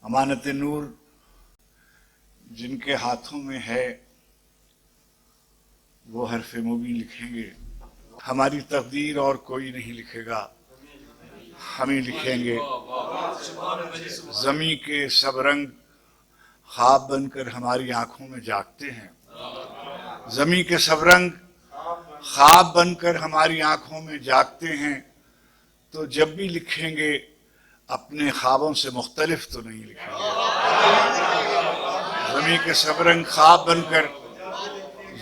امانت نور جن کے ہاتھوں میں ہے وہ حرف مبین لکھیں گے. ہماری تقدیر اور کوئی نہیں لکھے گا، ہم ہی لکھیں گے. زمیں کے سب رنگ خواب بن کر ہماری آنکھوں میں جاگتے ہیں. زمیں کے سب رنگ خواب بن کر ہماری آنکھوں میں جاگتے ہیں. تو جب بھی لکھیں گے اپنے خوابوں سے مختلف تو نہیں لکھیں گے. زمیں کے سب رنگ خواب بن کر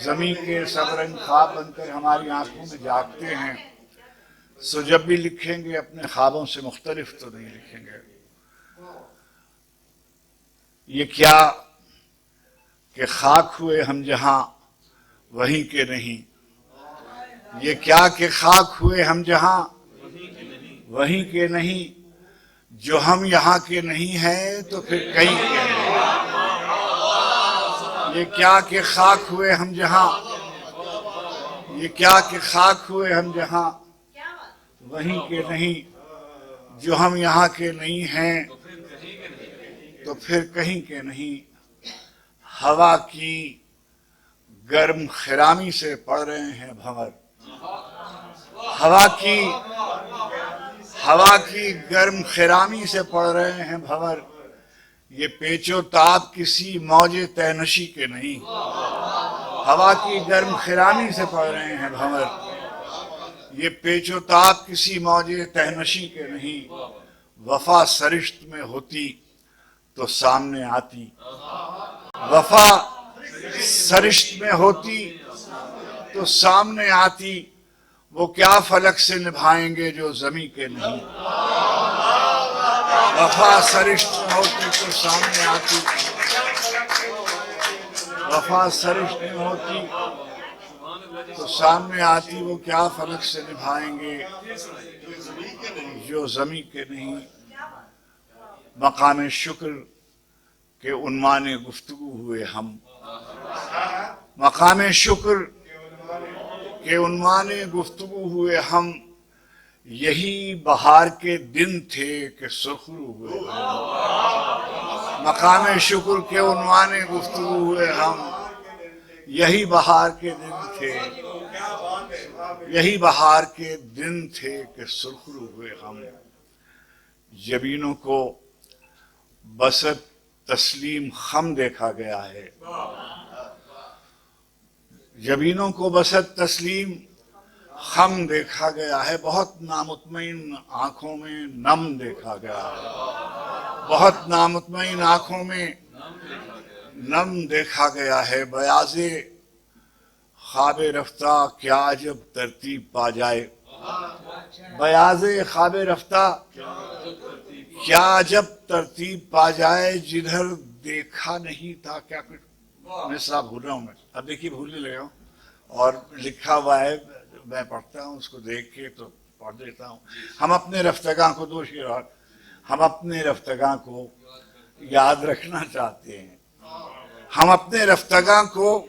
زمیں کے سب رنگ خواب بن کر ہماری آنکھوں میں جاگتے ہیں. سو جب بھی لکھیں گے اپنے خوابوں سے مختلف تو نہیں لکھیں گے. یہ کیا کہ خاک ہوئے ہم جہاں وہیں کے نہیں. یہ کیا کہ خاک ہوئے ہم جہاں وہیں کے نہیں. جو ہم یہاں کے نہیں ہیں تو پھر کہیں کے نہیں. یہ کیا کہ خاک ہوئے ہم جہاں یہ کیا کہ خاک ہوئے ہم جہاں وہیں کے نہیں. جو ہم یہاں کے نہیں ہیں تو پھر کہیں کے نہیں. ہوا کی گرم خرامی سے پڑ رہے ہیں بھنور. ہوا کی گرم خرامی سے پڑ رہے ہیں بھنور. یہ پیچ و تاب کسی موج تینشی کے نہیں. ہوا کی گرم خرامی سے پڑ رہے ہیں بھنور. یہ پیچ و تاب کسی موج تینشی کے نہیں. وفا سرشت میں ہوتی تو سامنے آتی. وفا سرشت میں ہوتی تو سامنے آتی. وہ کیا فلک سے نبھائیں گے جو زمیں کے نہیں. وفا سرشت میں ہوتی تو سامنے آتی. وفا سرشت میں ہوتی تو سامنے آتی. وہ کیا فلک سے نبھائیں گے جو زمیں کے نہیں. مقام شکر کے عنوان گفتگو ہوئے ہم. مقام شکر کے عنوان گفتگو ہوئے ہم. یہی بہار کے دن تھے کہ سرخرو ہوئے ہم. مقام شکر کے عنوان گفتگو ہوئے ہم. یہی بہار کے دن تھے یہی بہار کے دن تھے کہ سرخرو ہوئے ہم. جبینوں کو بسط تسلیم خم دیکھا گیا ہے. جبینوں کو بسط تسلیم خم دیکھا گیا ہے. بہت نامطمئن آنکھوں میں نم دیکھا گیا ہے. بہت نامطمئن آنکھوں میں نم دیکھا گیا ہے. بیاض خواب رفتہ کیا عجب ترتیب پا جائے. بیاض خواب رفتہ کیا عجب ترتیب پا جائے. جدھر دیکھا نہیں تھا کیا کچھ میں صاحب بھول رہا ہوں. میں اب دیکھیے بھولنے لگا ہوں اور لکھا ہوا ہے میں پڑھتا ہوں اس کو دیکھ کے تو پڑھ دیتا ہوں. ہم اپنے رفتگاں کو ہم اپنے رفتگاں کو یاد رکھنا چاہتے ہیں. ہم اپنے رفتگاں کو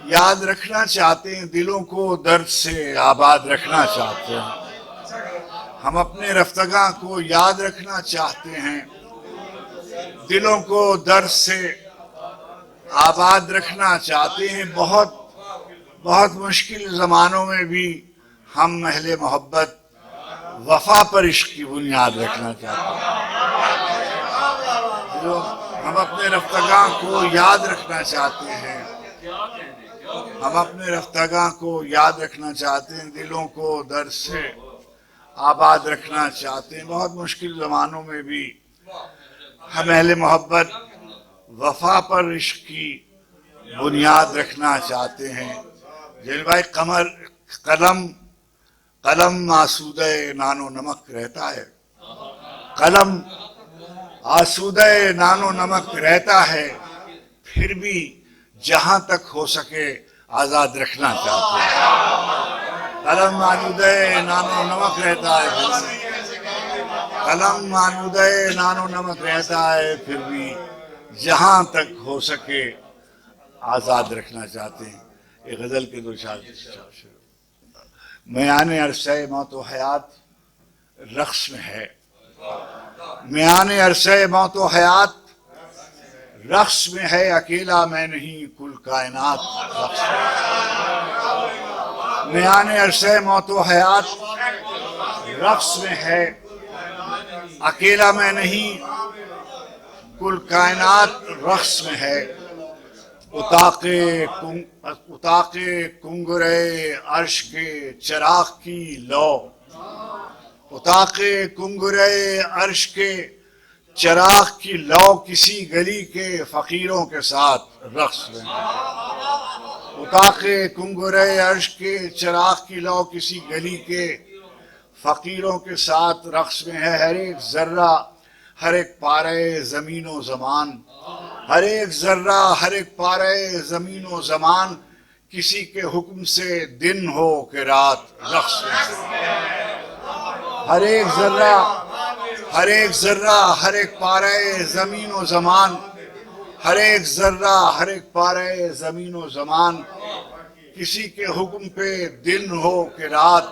یاد رکھنا چاہتے ہیں. دلوں کو درد سے آباد رکھنا چاہتے ہیں. ہم اپنے رفتگاں کو یاد رکھنا چاہتے ہیں. دلوں کو درد سے آباد رکھنا چاہتے ہیں. بہت بہت مشکل زمانوں میں بھی ہم اہل محبت وفا پر عشق کی بنیاد رکھنا چاہتے ہیں. ہم اپنے رفتگاں کو یاد رکھنا چاہتے ہیں. ہم اپنے رفتگاں کو یاد رکھنا چاہتے ہیں. دلوں کو درد سے آباد رکھنا چاہتے ہیں. بہت مشکل زمانوں میں بھی ہم اہل محبت وفا پر عشق کی بنیاد رکھنا چاہتے ہیں. جلیل بھائی قلم آسودہ نان و نمک رہتا ہے. قلم آسودہ نان و نمک رہتا ہے. پھر بھی جہاں تک ہو سکے آزاد رکھنا چاہتے ہیں. قلم آلودہ نان و نمک رہتا ہے. قلم آلودہ نان و نمک رہتا ہے. پھر بھی جہاں تک ہو سکے آزاد رکھنا چاہتے ہیں. ایک غزل کے دو شعر. میان عرصہ موت و حیات رقص میں ہے. میان عرصہ موت و حیات رقص میں ہے، اکیلا میں نہیں کل کائنات رقص میں۔ میان عرصہ موت و حیات رقص میں ہے، اکیلا میں نہیں کل کائنات رقص میں ہے۔ اتاق کنگرے عرش کے چراغ کی لو، اتاق کنگرے عرش کے چراغ کی لو کسی گلی کے فقیروں کے ساتھ رقص میں ہے۔ اتاق کنگرے عرش کے چراغ کی لو کسی گلی کے فقیروں کے ساتھ رقص میں ہے۔ ہر ایک ذرہ، ہر ایک پارے زمین و زمان، ہر ایک ذرہ، ہر ایک پارے زمین و زمان کسی کے حکم سے دن ہو کہ رات رقص میں ہے۔ ہر ایک ذرہ، ہر ایک ذرہ، ہر ایک پارے زمین و زمان، ہر ایک ذرہ، ہر ایک پارے زمین و زمان کسی کے حکم پہ دن ہو کہ رات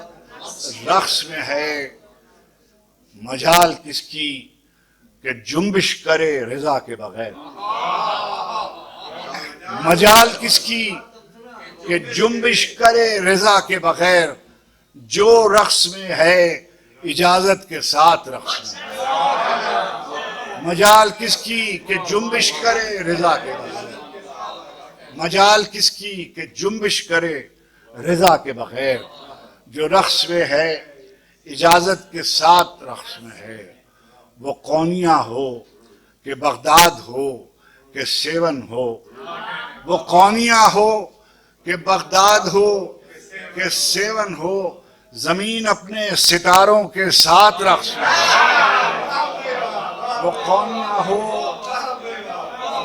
رقص میں ہے۔ مجال کس کی کہ جنبش کرے رضا کے بغیر، مجال کس کی کہ جنبش کرے رضا کے بغیر، جو رقص میں ہے اجازت کے ساتھ رقص میں ہے۔ مجال کس کی کہ جنبش کرے رضا کے بغیر، مجال کس کی کہ جنبش کرے رضا کے بغیر، جو رقص میں ہے اجازت کے ساتھ رقص میں ہے۔ وہ قونیہ ہو کہ بغداد ہو کہ سیون ہو، وہ قونیہ ہو کہ بغداد ہو کہ سیون ہو، زمین اپنے ستاروں کے ساتھ رقص میں ہے۔ وہ قونیہ ہو،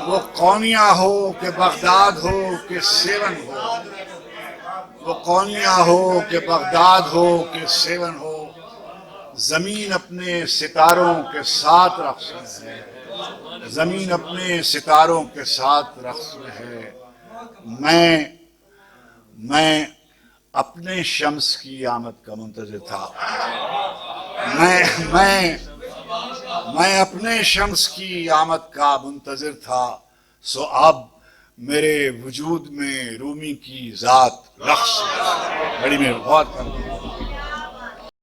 وہ قونیہ ہو کہ بغداد ہو کہ سیون ہو، وہ قونیہ ہو کہ بغداد ہو کہ سیون ہو، زمین اپنے ستاروں کے ساتھ رقص میں ہے، زمین اپنے ستاروں کے ساتھ رقص میں ہے۔ میں اپنے شمس کی آمد کا منتظر تھا، میں اپنے شمس کی آمد کا منتظر تھا، سو اب میرے وجود میں رومی کی ذات رقص ہے۔ بڑی میں بہت